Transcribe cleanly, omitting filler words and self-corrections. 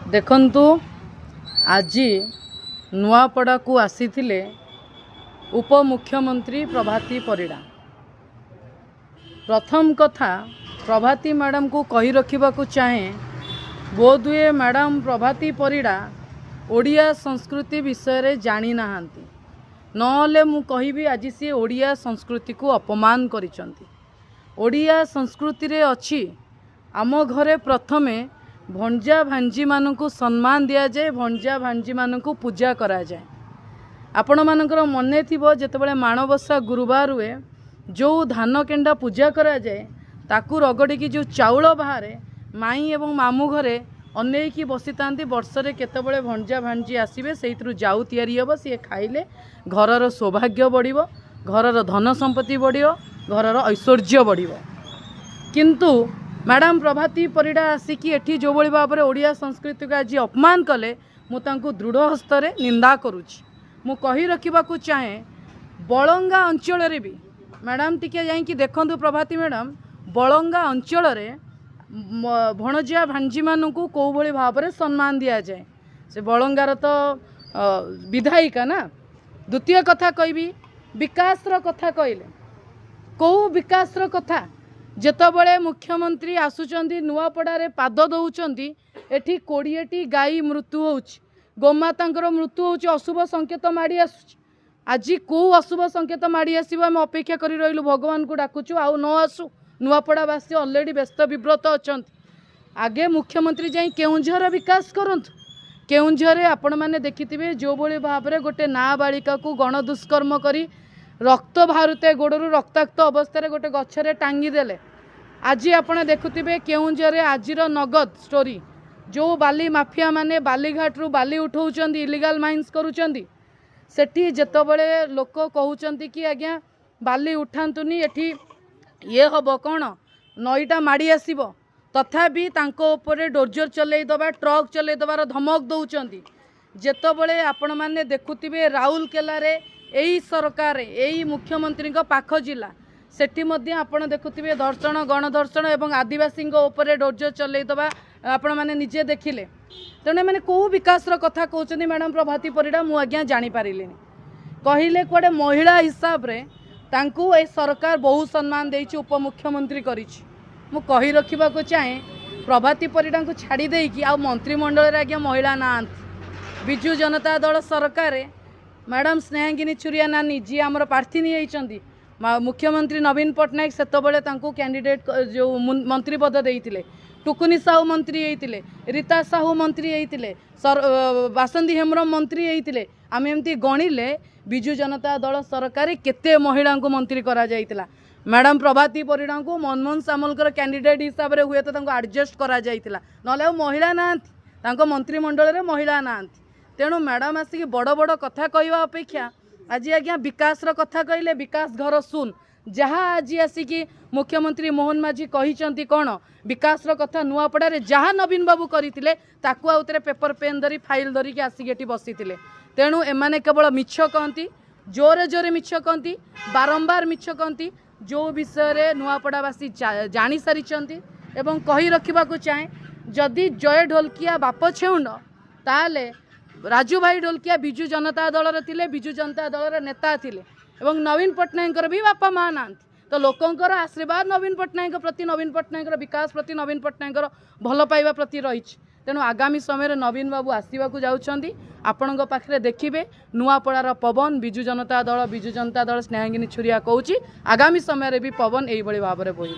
देखंतु आज नुआपड़ा को आसीथिले उपमुख्यमंत्री प्रभाती परिड़ा। प्रथम कथा प्रभाती मैडम को कही रखा चाहे, बोधुए मैडम प्रभाती परिड़ा ओडिया संस्कृति विषय रे जानी नाहांती, नहले मु कहिबी आज सी ओडिया संस्कृति को अपमान करिसंती। ओडिया संस्कृति रे अछि आम घरे प्रथमे भंजा भांजी मानकु सम्मान दिया जाए, भंजा भांजी मानकु पूजा करा जाए। आपण मानकर मने थिबो जेतेबेले माणबसा गुरुवार हुए जो धान केंडा पूजा करा जाए ताकू रगड़ी की जो चाउल बाहर माई एवं मामू घरे अनेकी बसी तांती वर्षरे केतेबेले भंजा भांजी आसीबे, सेइतरु जाऊ तयारी हबो, सी खाइले घरर सौभाग्य बढ़िबो, घरर धन संपत्ति बढ़िबो, घरर ऐश्वर्य बढ़िबो। किंतु मैडम प्रभाती परिड़ा आसिकी एठी जो भली भाव में ओडिया संस्कृति को आज अपमान कले, मु तांकु दृढ़ हस्तरे निंदा करुछि। मु कही रखिबाकु चाहे बलंगा अंचल रे भी मैडम टिके जाइकी देखंतु प्रभाती मैडम बलंगा अंचल रे भणजिया भांजी मानकु को भली भाव में सम्मान दिया जाए। से बलंगार तो विधायिका ना। द्वितीय कथा कहबी विकासर कथा कहले, को विकासर कथा जेतबले मुख्यमंत्री आसुचंदी नुआपड़ारे पाद दउचंदी, एठी 20टी गाई मृत्यु होउछि, गोमातांकर मृत्यु होउछि, अशुभ संकेत माड़ी आसुछि। आज को अशुभ संकेत माड़ी आसीबो हम अपेक्षा करि रहिलु, भगवान को डाकुछु आउ न आसु। नुआपड़ावासी ऑलरेडी व्यस्त विव्रत अछंती। आगे मुख्यमंत्री जाई केउंझर विकास करंतु। केउंझरे आपण माने देखिथिबे जो भली भाबरे गोटे नाबालिका को गण दुष्कर्म करी रक्त बाहरुते गोड़रू रक्ताक्त अवस्था गोटे गछरे टांगी देले। आज आपण देखुथिबे केउंझरे आजिर नगद स्टोरी, जो बाली माफिया माने बालीघाट रु बाली उठाउचंदी, इलीगल माइन्स करूचंदी, सेठी जेतबेले लोक कहउचंती कि आज्ञा बाली उठांतुनी, एठी ये हबो कोन नईटा माड़ी आसीबो, तथापि तांको उपरे डोजर चलै दबा, ट्रक चलै दबार धमक दउचंदी। जेतबेले आपण माने देखुथिबे राउरकेला रे एई सरकार एई मुख्यमंत्री पाख जिला सेठी मध्य आपण देखुथिबे दर्शण गणदर्शन एवं आदिवासी उपरे डोजर चलै दबा आपण माने निजे देखिले। तेणे माने को विकास कथा कहउचंदी मैडम प्रभाती परिड़ा, मु आज्ञा जानी पारिलेनी। कहिले कोडे महिला हिसाब रे तांकू ए सरकार बहु सम्मान देइछि, उपमुख्यमंत्री करिछि। मु कहि रखिबा को चाहे प्रभाती परिड़ा को छाड़ी देइकि आ मंत्रिमंडल रे आज्ञा महिला नांत। बिजु जनता दल सरकार मैडम स्नेहांगिनी छुरिया नानी जी आमर प्रार्थी होती, मुख्यमंत्री नवीन पट्टनायक सेतबले तांकू कैंडिडेट जो मंत्री पद देइतिले, टुकुनी साहू मंत्री होते, रीता साहू मंत्री होते, बासंती हेम्ब्रम मंत्री होते। आम एमती गणिले बिजु जनता दल सरकार केते महिला को मंत्री करा जाइतिला। मैडम प्रभाती परिड़ा को मनमोहन सामलकर कैंडिडेट हिसाब से हुए तो एडजस्ट करा जाइतिला, नले महिला नांती, तांको मंत्रिमंडल रे महिला नांती। तेणु मैडम आसिक बड़ बड़ कथा कहवा अपेक्षा आज आज्ञा विकासर कथा कहले, विकास घर सुन जहाँ आज आसिक मुख्यमंत्री मोहन माझी कहिचंती कौन विकासर कथा नुआपड़ा रे जहाँ नवीन बाबू करथिले ताकू आउतरे पेपर पेन धरी फाइल धरिकी आसिक एठी बसिथिले। तेणु एमाने केवल मिछ कहती, जोरे जोरे मिछ कहती, बारंबार मिछ कहती, जो विषय रे नुआपड़ावासी जानी सारिचंती। एवं कही रखिबाकू चाहे जदि जय ढोलकिया बाप छेउंड ताले राजू भाई ढोलकिया बिजु जनता दल रे थिले, बिजु जनता दल रे नेता थिले, एवं नवीन पट्टनायक भी बापा माँ नांती। तो लोकंकर आशीर्वाद नवीन पट्टनायक प्रति, नवीन पट्टनायक विकास प्रति, नवीन पट्टनायक भल पाइबा प्रति रही। तेणु आगामी समय नवीन बाबू आसवाक जाउछंती, आपण पाखे देखिए नुआपड़ार पवन बिजु जनता दल स्नेहांगिनी छुरिया कहूँ आगामी समय भी पवन यही भाव में बोइब।